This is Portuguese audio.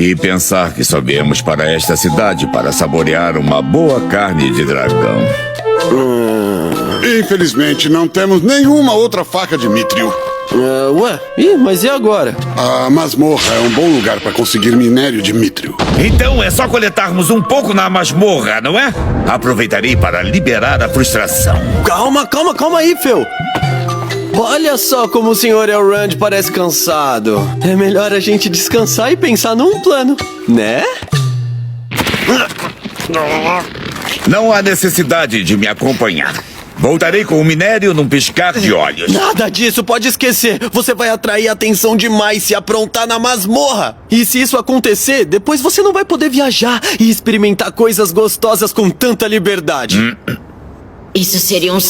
E pensar que só viemos para esta cidade para saborear uma boa carne de dragão. Infelizmente, não temos nenhuma outra faca de Mithril. Mas e agora? A masmorra é um bom lugar para conseguir minério de Mithril. Então é só coletarmos um pouco na masmorra, não é? Aproveitarei para liberar a frustração. Calma aí, Phil. Olha só como o Sr. Elrond parece cansado. É melhor a gente descansar e pensar num plano, né? Não há necessidade de me acompanhar. Voltarei com o minério num piscar de olhos. Nada disso, pode esquecer. Você vai atrair atenção demais se aprontar na masmorra. E se isso acontecer, depois você não vai poder viajar e experimentar coisas gostosas com tanta liberdade. Isso seria um